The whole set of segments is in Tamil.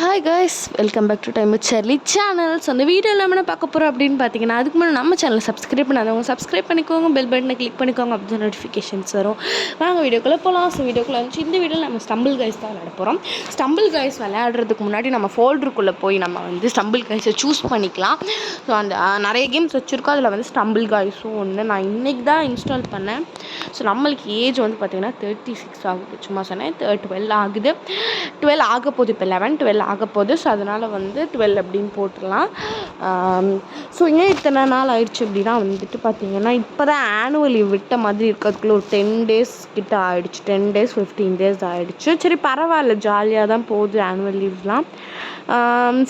Hi guys, welcome back to time with Shirley channels. அந்த வீடியோவில் நம்ம பார்க்க போகிறோம் அப்படின்னு பார்த்தீங்கன்னா, அதுக்கு முன்னாடி நம்ம சேனலை சப்ஸ்கிரைப் பண்ணாதவங்க சப்ஸ்கிரைப் பண்ணிக்கோங்க, பெல் பட்டனை கிளிக் பண்ணிக்கோங்க, அப்படி தான் நோட்டிஃபிகேஷன்ஸ் வரும். நாங்கள் வீடியோக்குள்ளே போகலாம். ஸோ வீடியோக்குள்ளே வந்துச்சு. இந்த வீடியோவில் நம்ம ஸ்டம்பிள் கைஸ் தான் விளையாட போகிறோம். ஸ்டம்பிள் கைஸ் விளையாடுறதுக்கு முன்னாடி நம்ம ஃபோல்டருக்குள்ளே போய் நம்ம வந்து ஸ்டம்பிள் கைஸை சூஸ் பண்ணிக்கலாம். ஸோ அந்த நிறைய கேம்ஸ் வச்சுருக்கோம். அதில் வந்து ஸ்டம்பிள் கைஸும் ஒன்று நான் இன்றைக்கி தான் இன்ஸ்டால் பண்ணேன். ஸோ நம்மளுக்கு ஏஜ் வந்து பார்த்திங்கன்னா 36 ஆகுது. சும்மா சொன்னேன் 12 ஆகுது. 12 ஆக போகுது. இப்போ 11 ஆக போகுது. ஸோ அதனால் வந்து 12 அப்படின்னு போட்டுடலாம். ஸோ ஏன் இத்தனை நாள் ஆயிடுச்சு அப்படின்னா வந்துட்டு பார்த்திங்கன்னா, இப்போ தான் ஆனுவல் லீவ் விட்ட மாதிரி இருக்கிறதுக்குள்ள ஒரு 10 days கிட்ட ஆகிடுச்சு. 10 days 15 days ஆகிடுச்சு. சரி பரவாயில்ல, ஜாலியாக தான் போகுது ஆனுவல் லீவ்லாம்.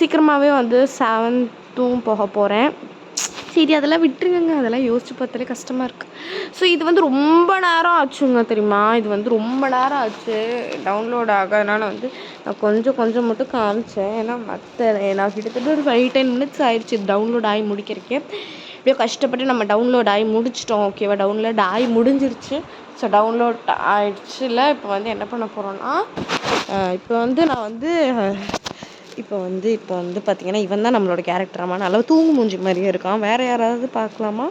சீக்கிரமாகவே வந்து 7th போக போகிறேன். சரி அதெல்லாம் விட்டுருங்க, அதெல்லாம் யோசிச்சு பார்த்தாலே கஷ்டமாக இருக்குது. ஸோ இது வந்து ரொம்ப நேரம் ஆச்சுங்க தெரியுமா. இது வந்து ரொம்ப நேரம் ஆச்சு டவுன்லோட் ஆகாதனால வந்து நான் கொஞ்சம் மட்டும் காமிச்சேன். ஏன்னா நான் கிட்டத்தட்ட ஒரு 5-10 minutes ஆயிடுச்சு டவுன்லோட் ஆகி முடிக்கிறதுக்கே. இப்படியோ கஷ்டப்பட்டு நம்ம டவுன்லோட் ஆகி முடிச்சிட்டோம். ஓகேவா, டவுன்லோட் ஆகி முடிஞ்சிருச்சு. ஸோ டவுன்லோட் ஆகிடுச்சு. இல்லை இப்போ வந்து என்ன பண்ண போகிறோன்னா, இப்போ வந்து நான் வந்து இப்போ வந்து பார்த்திங்கன்னா, இவன் தான் நம்மளோட கேரக்டராமா. நல்லா தூங்கு மூஞ்சி மாதிரியே இருக்கான். வேறு யாராவது பார்க்கலாமா?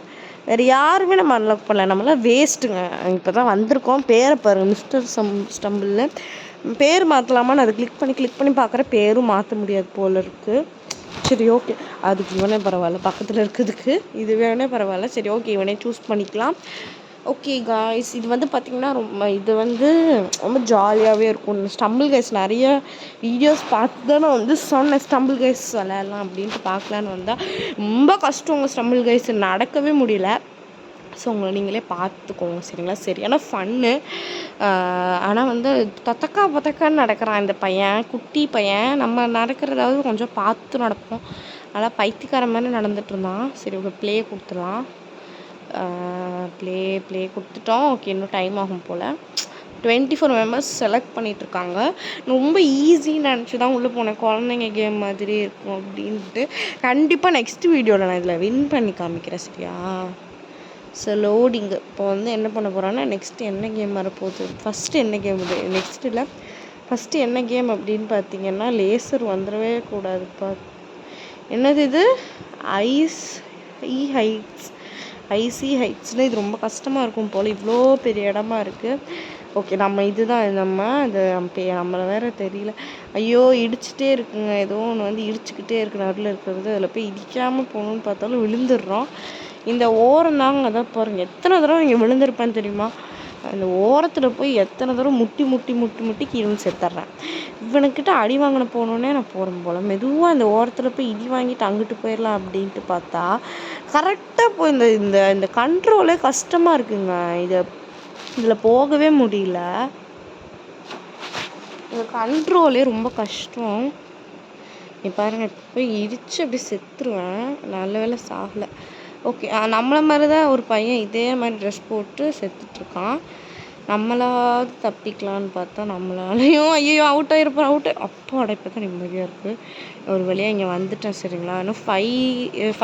வேறு யாருமே நம்ம அன்லாக் பண்ணல. நம்மளாம் வேஸ்ட்டுங்க. இப்போ தான் வந்திருக்கோம். பேரை பாருங்கள், மிஸ்டர் ஸ்டம்பிள்னு. பேர் மாற்றலாமான்னு அதை கிளிக் பண்ணி பார்க்குற, பேரும் மாற்ற முடியாது போல் இருக்குது. சரி ஓகே, அதுக்கு இவனே பரவாயில்ல, பக்கத்தில் இருக்கிறதுக்கு இது வேணே பரவாயில்ல. சரி ஓகே, இவனே சூஸ் பண்ணிக்கலாம். ஓகே காய்ஸ், இது வந்து பார்த்திங்கன்னா ரொம்ப ஜாலியாகவே இருக்கும். ஸ்டம்பிள் கைஸ் நிறைய வீடியோஸ் பார்த்து தான் நான் வந்து சொன்னேன் ஸ்டம்பிள் கைஸ் விளையாடலாம் அப்படின்ட்டு. பார்க்கலான்னு வந்தால் ரொம்ப கஷ்டங்க ஸ்டம்பிள் கைஸ், நடக்கவே முடியல. ஸோ உங்களை நீங்களே பார்த்துக்கோங்க சரிங்களா. சரியான ஃபன்னு. ஆனால் வந்து பத்தக்கான்னு நடக்கிறான் இந்த பையன், குட்டி பையன். நம்ம நடக்கிறதாவது கொஞ்சம் பார்த்து நடப்போம். நல்லா பைத்தியக்கார மாதிரி நடந்துட்டு இருந்தான். சரி ஓகே, ப்ளே கொடுத்துடலாம். ப்ளே கொடுத்துட்டோம். ஓகே, இன்னும் டைம் ஆகும் போல். 24 members செலக்ட் பண்ணிகிட்ருக்காங்க. ரொம்ப ஈஸின்னு நினச்சி தான் உள்ளே போனேன். குழந்தைங்க கேம் மாதிரி இருக்கும் அப்படின்ட்டு. கண்டிப்பாக நெக்ஸ்ட் வீடியோவில் நான் இதில் வின் பண்ணி காமிக்கிறேன் சரியா. ஸோ லோடிங்கு இப்போ வந்து என்ன பண்ண போகிறோன்னா, நெக்ஸ்ட்டு என்ன கேம் வரப்போகுது, ஃபஸ்ட்டு என்ன கேம் இது நெக்ஸ்ட் இல்லை ஃபஸ்ட்டு என்ன கேம் அப்படின்னு பார்த்தீங்கன்னா, லேசர் வந்துடவே கூடாதுப்பா. என்னது இது, ஐசி ஹைட்ஸ்னு. இது ரொம்ப கஷ்டமாக இருக்கும் போல், இவ்வளோ பெரிய இடமா இருக்குது. ஓகே, நம்ம இதுதான் அது நம்மளை வேறு தெரியல. ஐயோ இடிச்சிட்டே இருக்குங்க, ஏதோ ஒன்று வந்து இடிச்சுக்கிட்டே இருக்கு நடுவில் இருக்கிறது. அதில் போய் இடிக்காமல் போகணுன்னு பார்த்தாலும் விழுந்துடுறோம். இந்த ஓரம் தாங்க, அதான் பாருங்கள் எத்தனை தடவை இங்கே விழுந்திருப்பேன்னு தெரியுமா. அந்த ஓரத்தில் போய் எத்தனை தடவை முட்டி கீழே செத்துட்றேன். இவனுக்கிட்ட அடி வாங்கின போனோன்னே நான் போகிறேன் போல். மெதுவாக அந்த ஓரத்தில் போய் இடி வாங்கிட்டு அங்கிட்டு போயிடலாம் அப்படின்ட்டு பார்த்தா கரெக்டாக போய் இந்த கண்ட்ரோலே கஷ்டமாக இருக்குங்க. இதில் போகவே முடியல. இந்த கண்ட்ரோலே ரொம்ப கஷ்டம். நீ பாருங்கள், போய் இடித்து அப்படி செத்துருவேன். நல்ல வேலை சாகலை. ஓகே, நம்மளை மாதிரி தான் ஒரு பையன் இதே மாதிரி ட்ரெஸ் போட்டு செத்துட்ருக்கான். நம்மளாவது தப்பிக்கலான்னு பார்த்தா நம்மளாலையும் ஐயோ அவுட் அப்பாவோட. இப்போ தான் நிம்மதியாக இருக்குது. ஒரு வழியாக இங்கே வந்துட்டேன் சரிங்களா. இன்னும்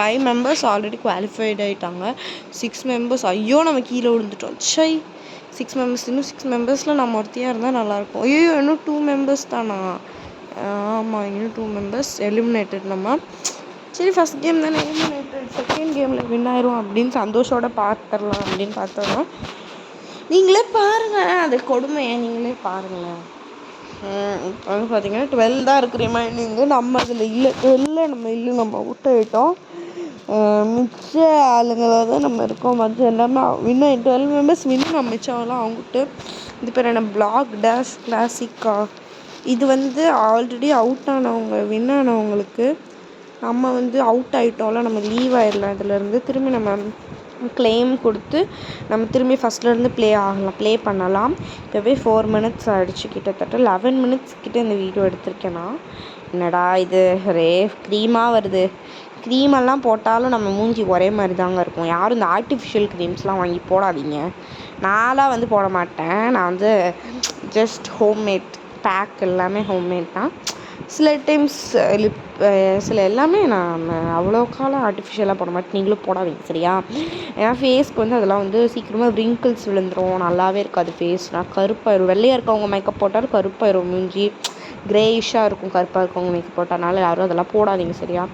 5 members ஆல்ரெடி குவாலிஃபைட் ஆகிட்டாங்க. 6 members ஐயோ நம்ம கீழே விழுந்துட்டோம். 6 members, இன்னும் 6 membersல நம்ம ஒருத்தியாக இருந்தால் நல்லாயிருக்கும். ஐயோ இன்னும் 2 members தானா. ஆமாம், இன்னும் 2 members எலிமினேட்டட் நம்ம. சரி ஃபஸ்ட் கேம் தானே எலிமினேட்டட், செகண்ட் கேமில் வின் ஆயிரும் அப்படின்னு சந்தோஷோட பார்த்துடலாம் அப்படின்னு பார்த்தோன்னா, நீங்களே பாருங்கள் அது கொடுமையை, நீங்களே பாருங்களேன். இப்போ வந்து பார்த்தீங்கன்னா 12 தான் இருக்குது ரிமைனிங்கு. நம்ம அதில் இல்லை, 12 நம்ம இல்லை, நம்ம அவுட் ஆகிட்டோம். மிச்ச ஆளுங்களாக தான் நம்ம இருக்கோம். மற்ற எல்லாமே இன்னும் 12 members நம்ம மிச்சம்லாம் அவங்ககிட்ட. இது பேர் என்ன, பிளாக் டேஷ் கிளாசிக்கா. இது வந்து ஆல்ரெடி அவுட் ஆனவங்க, வின் ஆனவங்களுக்கு. நம்ம வந்து அவுட் ஆகிட்டோம்ல, நம்ம லீவ் ஆகிடலாம். இதுலேருந்து திரும்பி நம்ம கிளைம் கொடுத்து நம்ம திரும்பி ஃபஸ்ட்லேருந்து ப்ளே பண்ணலாம். இப்போவே 4 minutes ஆகிடுச்சு. கிட்டத்தட்ட 11 minutes கிட்ட இந்த வீடியோ எடுத்திருக்கேன்னா. என்னடா இது க்ரீமாக வருது. க்ரீமெல்லாம் போட்டாலும் நம்ம மூஞ்சி ஒரே மாதிரி தாங்க இருக்கும். யாரும் இந்த ஆர்டிஃபிஷியல் க்ரீம்ஸ்லாம் வாங்கி போடாதீங்க. நான்லாம் வந்து போட மாட்டேன். நான் வந்து ஜஸ்ட் ஹோம்மேட் பேக், எல்லாமே ஹோம்மேட் தான். சில டைம்ஸ் சில எல்லாமே நான் அவ்வளோக்காலாம் ஆர்டிஃபிஷியலாக போட மாட்டேன். நீங்களும் போடாதீங்க சரியா. ஏன்னா ஃபேஸ்க்கு வந்து அதெல்லாம் வந்து சீக்கிரமாக ரிங்கிள்ஸ் விழுந்துடும், நல்லாவே இருக்காது ஃபேஸ். நான் கருப்பாயிரும். வெள்ளையாக இருக்கவங்க மேக்கப் போட்டாலும் கருப்பாயிரும் மூஞ்சி. கிரேயிஷாக இருக்கும், கருப்பாக இருக்கவங்க மேக்கப் போட்டனால யாரும் அதெல்லாம் போடாதீங்க சரியா.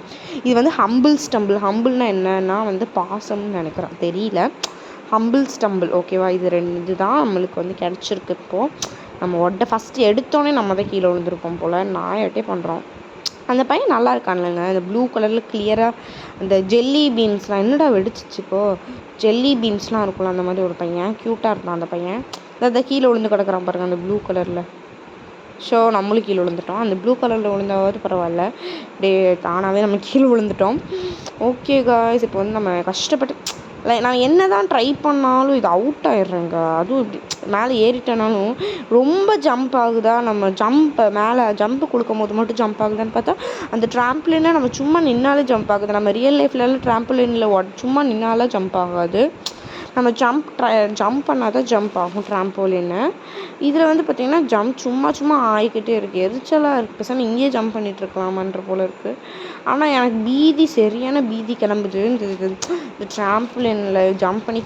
இது வந்து ஹம்பிள் ஸ்டம்பிள். ஹம்பிள்னா என்னன்னா வந்து பாசம்னு நினைக்கிறேன், தெரியல. ஹம்பிள் ஸ்டம்பிள் ஓகேவா. இது தான் நம்மளுக்கு வந்து கிடச்சிருக்கு. இப்போது நம்ம ஃபஸ்ட்டு எடுத்தோடனே நம்ம தான் கீழே விழுந்திருப்போம் போல். நாயாட்டே பண்ணுறோம். அந்த பையன் நல்லா இருக்கான்லங்க, அந்த ப்ளூ கலரில் கிளியராக அந்த ஜெல்லி பீன்ஸ்லாம் என்னடா வெடிச்சிச்சு இப்போது, ஜெல்லி பீன்ஸ்லாம் இருக்கும்ல அந்த மாதிரி ஒரு பையன் க்யூட்டாக இருந்தான். அந்த பையன் அதை கீழே விழுந்து கிடக்குறான் பாருங்கள், அந்த ப்ளூ கலரில். ஸோ நம்மளும் கீழே விழுந்துட்டோம். அந்த ப்ளூ கலரில் விழுந்தாவது பரவாயில்ல, அப்படியே தானாகவே நம்ம கீழே விழுந்துட்டோம். ஓகே காய்ஸ், இப்போ வந்து நம்ம கஷ்டப்பட்டு நான் என்ன தான் ட்ரை பண்ணாலும் இது அவுட் ஆயிடுறேங்க. அதுவும் இப்படி மேலே ஏறிட்டேனாலும் ரொம்ப ஜம்ப் ஆகுதா, நம்ம மேலே ஜம்ப்பு கொடுக்கும் போது மட்டும் ஜம்ப் ஆகுதான்னு பார்த்தா அந்த ட்ராம்ப்ளினில் நம்ம சும்மா நின்னாலே ஜம்ப் ஆகுது. நம்ம ரியல் லைஃப்லலாம் ட்ராம்ப்ளினில் சும்மா நின்னாலே ஜம்ப் ஆகாது, நம்ம ஜம்ப் பண்ணால் தான் ஜம்ப் ஆகும் ட்ராம்போலின்னு. இதில் வந்து பார்த்திங்கன்னா சும்மா ஆகிக்கிட்டே இருக்குது, எரிச்சலாக இருக்குது. பேசாமல் இங்கேயே ஜம்ப் பண்ணிகிட்ருக்கலாமான்ற போல் இருக்குது. ஆனால் எனக்கு சரியான பீதி கிளம்புது. இந்த ட்ராம்போலினில் ஜம்ப் பண்ணி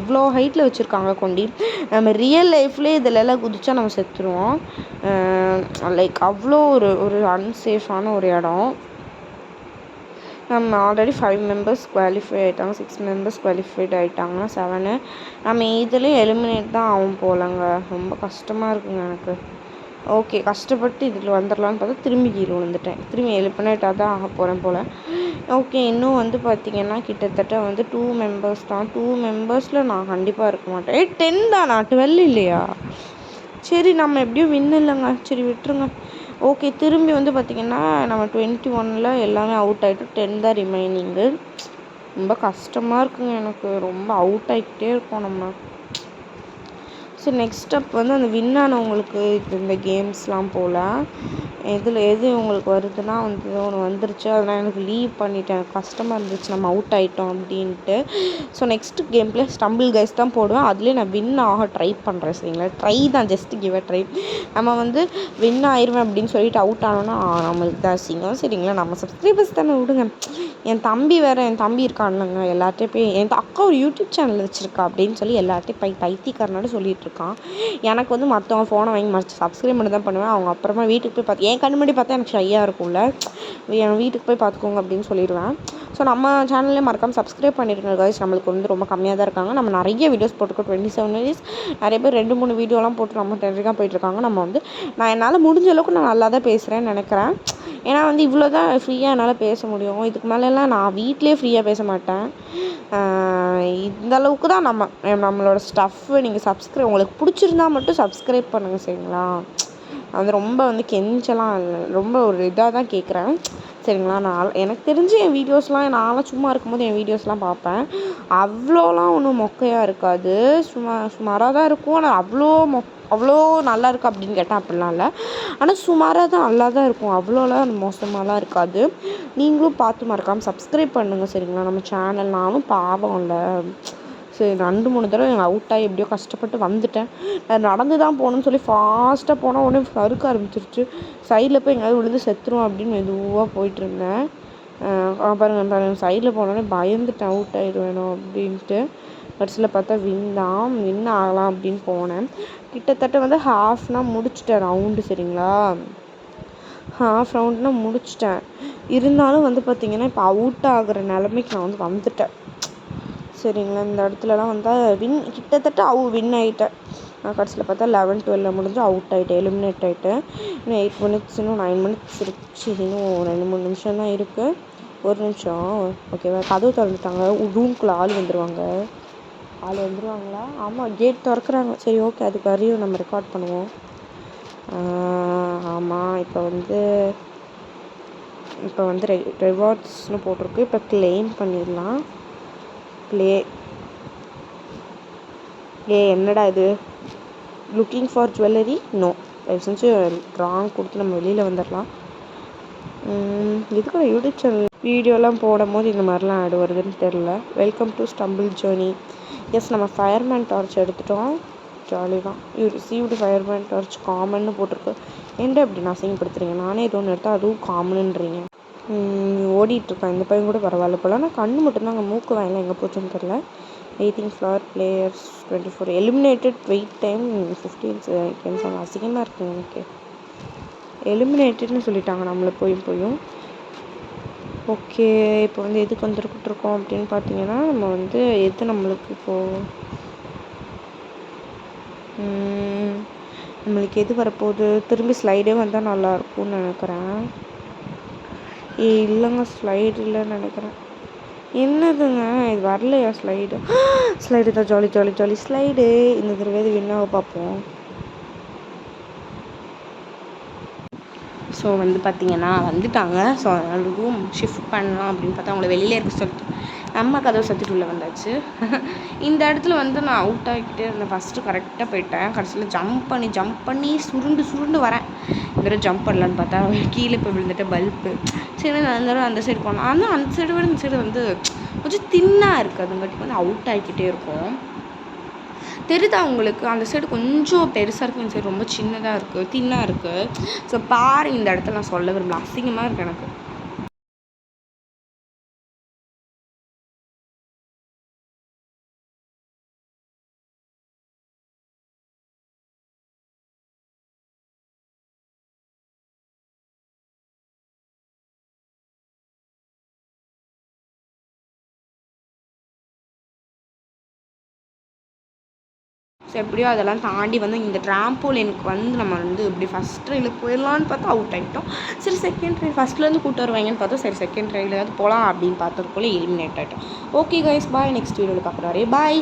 இவ்வளோ ஹைட்டில் வச்சுருக்காங்க கொண்டி. நம்ம ரியல் லைஃப்லேயே இதிலெல்லாம் குதிச்சா நம்ம செத்துருவோம். லைக் அவ்வளோ ஒரு அன்சேஃபான ஒரு இடம். நம்ம ஆல்ரெடி 5 மெம்பர்ஸ் குவாலிஃபை ஆகிட்டாங்க, 6 மெம்பர்ஸ் குவாலிஃபைட் ஆகிட்டாங்கன்னா 7. நம்ம இதுலேயும் எலிமினேட் தான் ஆகும் போலங்க. ரொம்ப கஷ்டமாக இருக்குங்க எனக்கு. ஓகே, கஷ்டப்பட்டு இதில் வந்துடலான்னு பார்த்தா திரும்பி கீழே விழுந்துட்டேன். திரும்பி எலிமினேட்டாக தான் ஆக போகிறேன் போல். ஓகே, இன்னும் வந்து பார்த்திங்கன்னா கிட்டத்தட்ட வந்து 2 மெம்பர்ஸ் தான். 2 மெம்பர்ஸில் நான் கண்டிப்பாக இருக்க மாட்டேன். 10 தானா, 12 இல்லையா? சரி, நம்ம எப்படியும் வின் இல்லைங்க, சரி விட்டுருங்க. ஓகே, திரும்பி வந்து பார்த்திங்கன்னா நம்ம 21 எல்லாமே அவுட் ஆகிட்டு 10 தான் ரிமைனிங்கு. ரொம்ப கஷ்டமாக இருக்குங்க எனக்கு, ரொம்ப அவுட் ஆகிக்கிட்டே இருக்கோம் நம்ம. ஸோ நெக்ஸ்ட் ஸ்டெப் வந்து அந்த வின் ஆனவங்களுக்கு இந்த கேம்ஸ்லாம் போல் எது உங்களுக்கு வருதுன்னா வந்து ஒன்று வந்துருச்சு, அதெல்லாம் எனக்கு லீவ் பண்ணிட்டேன், கஷ்டமாக இருந்துச்சு நம்ம அவுட் ஆகிட்டோம் அப்படின்ட்டு. So next game play stumble guys தான் போடுவேன். அதுலேயே நான் வின் ஆக ட்ரை பண்ணுறேன் சரிங்களா. ட்ரை தான், ஜஸ்ட் கிவ் அ ட்ரை. நம்ம வந்து வின் ஆயிடுவேன் அப்படின்னு சொல்லிட்டு அவுட் ஆனோன்னா நம்மளுக்கு தான் அசிங்கம் சரிங்களா. நம்ம சப்ஸ்கிரைபர்ஸ் தானே, விடுங்க. என் தம்பி இருக்கான்லங்க, எல்லார்ட்டையும் போய் என் அக்கா ஒரு யூடியூப் சேனல் வச்சுருக்கா அப்படின்னு சொல்லி எல்லார்ட்டையும் பைத்தியக்காரனோட சொல்லிட்டு இருக்கான். எனக்கு வந்து மற்றவங்க ஃபோனை வாங்கி சப்ஸ்கிரைப் பண்ணி தான் பண்ணுவேன். அவங்க அப்புறமா வீட்டுக்கு போய் பார்த்து என் கண்ணு முன்னாடி பார்த்தா எனக்கு ஷையாக இருக்கும்ல, என் வீட்டுக்கு போய் பார்த்துக்கோங்க அப்படின்னு சொல்லிடுவேன். ஸோ நம்ம சேனல்லே மறக்காமல் சப்ஸ்கிரைப் பண்ணியிருக்கோம் காய்ஸ். நம்மளுக்கு வந்து ரொம்ப கம்மியாக தான் இருக்காங்க. நம்ம நிறைய வீடியோஸ் போட்டுருக்கோம், 27 வீடியோஸ். நிறைய பேர் 2-3 வீடியோலாம் போட்டு நம்ம டென்ரிக்காக போயிட்டுருக்காங்க. நம்ம வந்து நான் என்னால் முடிஞ்ச அளவுக்கு நான் நல்லா தான் பேசுகிறேன்னு நினைக்கிறேன். ஏன்னா வந்து இவ்வளோ தான் ஃப்ரீயாக என்னால் பேச முடியும். இதுக்கு மேலெலாம் நான் வீட்டிலே ஃப்ரீயாக பேச மாட்டேன். இந்த அளவுக்கு தான் நம்மளோட ஸ்டஃப்பு. நீங்கள் உங்களுக்கு பிடிச்சிருந்தா மட்டும் சப்ஸ்கிரைப் பண்ணுங்கள் சரிங்களா. அது ரொம்ப வந்து கெஞ்சலாம் இல்லை, ரொம்ப ஒரு இதாக தான் கேட்குறேன் சரிங்களா. எனக்கு தெரிஞ்சு என் வீடியோஸ்லாம் நான்லாம் சும்மா இருக்கும்போது என் வீடியோஸ்லாம் பார்ப்பேன். அவ்வளோலாம் ஒன்றும் மொக்கையாக இருக்காது, சுமாராக தான் இருக்கும். ஆனால் அவ்வளோ நல்லா இருக்குது அப்படின்னு கேட்டால் அப்படிலாம் இல்லை. ஆனால் சுமாராக தான் நல்லா தான் இருக்கும், அவ்வளோலாம் மோசமாலாம் இருக்காது. நீங்களும் பார்த்து மறக்காமல் சப்ஸ்கிரைப் பண்ணுங்கள் சரிங்களா. நம்ம சேனல் நானும் பாவம் இல்லை, சரி 2-3 தடவை எனக்கு அவுட் ஆகி எப்படியோ கஷ்டப்பட்டு வந்துட்டேன். நான் நடந்து தான் போகணுன்னு சொல்லி ஃபாஸ்ட்டாக போனால் உடனே சறுக்க ஆரம்பிச்சிருச்சு. சைடில் போய் எங்கேயாவது விழுந்து செத்துரும் அப்படின்னு மெதுவாக போயிட்டுருந்தேன். பாருங்கள் சைடில் போனோடனே பயந்துட்டேன், அவுட் ஆகிடுவேனோ அப்படின்ட்டு. கடைசியில் பார்த்தா வின் ஆகலாம் அப்படின்னு போனேன். கிட்டத்தட்ட வந்து ஹாஃப்னா முடிச்சிட்டேன் ரவுண்டு சரிங்களா. ஹாஃப் ரவுண்ட்னா முடிச்சிட்டேன். இருந்தாலும் வந்து பார்த்திங்கன்னா இப்போ அவுட் ஆகிற நிலமைக்கு நான் வந்து வந்துட்டேன் சரிங்களா. இந்த இடத்துலலாம் வந்தால் கிட்டத்தட்ட வின் ஆகிட்டேன். நான் கடைசியில் பார்த்தா 11-12 முடிஞ்சு அவுட் ஆகிட்டேன், எலிமினேட் ஆகிட்டேன். இன்னும் 8 மினிட்ஸ், இன்னும் 9 மினிட்ஸ் இருந்துச்சு. இன்னும் 2-3 நிமிஷம் தான் இருக்குது. 1 நிமிஷம் ஓகேவா. கதவு திறந்துட்டாங்க, ரூம்குள்ளே ஆள் வந்துடுவாங்களா? ஆமாம், கேட் திறக்கிறாங்க. சரி ஓகே, அதுக்கு வரையும் நம்ம ரெக்கார்ட் பண்ணுவோம். ஆமாம், இப்போ வந்து ரிவார்ட்ஸ்னு போட்டிருக்கு. இப்போ கிளைம் பண்ணிடலாம். ப்ளே என்னடா இது, லுக்கிங் ஃபார் ஜுவல்லரி, நோ. தயவு செஞ்சு ராங் கொடுத்து நம்ம வெளியில் வந்துடலாம். இதுக்கு யூடியூப் சேனல் வீடியோலாம் போடும் போது இந்த மாதிரிலாம் ஆட் வருதுன்னு தெரில. Welcome to stumble journey. Yes, நம்ம ஃபயர்மேன் டார்ச் எடுத்துட்டோம், ஜாலி தான். ரிசீவ்டு ஃபயர்மேன் டார்ச் காமன்னு போட்டிருக்கு. ஏன்டா இப்படி நான் அசிங்கப்படுத்துறீங்க? நானே ஏதோ ஒன்று எடுத்தால் அதுவும் காமனுன்றீங்க. ஓடிட்டுருக்கேன். இந்த பையன் கூட பரவாயில்ல போல். ஆனால் கண்ணு மட்டும்தான், அங்கே மூக்கு வாயிலாம் எங்கே போச்சுன்னு தெரில. Waiting for players 24 eliminated, wait time 15 seconds. அசிங்கமாக இருக்குங்க எனக்கு. எலிமினேட்டட்னு சொல்லிட்டாங்க நம்மளை போயும். ஓகே, இப்போ வந்து எதுக்கு வந்துருக்கிட்ருக்கோம் அப்படின்னு பார்த்தீங்கன்னா, நம்ம வந்து எது நம்மளுக்கு இப்போது நம்மளுக்கு எது வரப்போகுது, திரும்பி ஸ்லைடே வந்தால் நல்லாயிருக்கும்னு நினைக்கிறேன். இல்லைங்க, ஸ்லைடு இல்லைன்னு நினைக்கிறேன். என்னதுங்க இது வரலையா ஸ்லைடு தான். Jolly slide. இந்த தடவை இது வின்னாக பார்ப்போம். ஸோ வந்து பார்த்திங்கன்னா வந்துட்டாங்க. ஸோ அதனால் ரூம் ஷிஃப்ட் பண்ணலாம் அப்படின்னு பார்த்தா அவங்கள வெளியிலே இருக்க சொல்லிட்டு நம்ம கதவை சத்திட்டு உள்ளே வந்தாச்சு. இந்த இடத்துல வந்து நான் அவுட் ஆகிக்கிட்டே இருந்தேன். ஃபஸ்ட்டு கரெக்டாக போயிட்டேன். கடைசியில் ஜம்ப் பண்ணி சுருண்டு வரேன். இந்த தடவை ஜம்ப் பண்ணலான்னு பார்த்தா கீழே போய் விழுந்துட்டு பல்ப்பு. சரி அந்த தடவை அந்த சைடு போனோம். ஆனால் அந்த சைடு விட இந்த சைடு வந்து கொஞ்சம் தின்னாக இருக்குது. அதுங்காட்டி வந்து அவுட் ஆகிக்கிட்டே இருக்கும். தெரியுதா உங்களுக்கு? அந்த சைடு கொஞ்சம் பெருசாக இருக்குது, இந்த சைடு ரொம்ப சின்னதாக இருக்குது, தின்னாக இருக்குது. ஸோ பாரு, இந்த இடத்துல நான் சொல்ல விரும்பல, அசிங்கமாக இருக்குது எனக்கு. ஸோ எப்படியோ அதெல்லாம் தாண்டி வந்து இந்த ட்ராம்போலினுக்கு வந்து நம்ம வந்து இப்படி ஃபஸ்ட் ட்ரையில் போயிடலான்னு பார்த்தா அவுட் ஆகிட்டோம். சரி செகண்ட் ட்ரை ஃபஸ்ட்லேருந்து கூட்டு வருவாங்கன்னு பார்த்தா சரி செகண்ட் ட்ரையிலாவது போகலாம் அப்படின்னு பார்த்ததுக்குள்ளே எலிமினேட் ஆகிட்டோம். ஓகே கைஸ், பாய். நெக்ஸ்ட் வீடியோவில் பார்க்குறாரு. பாய்.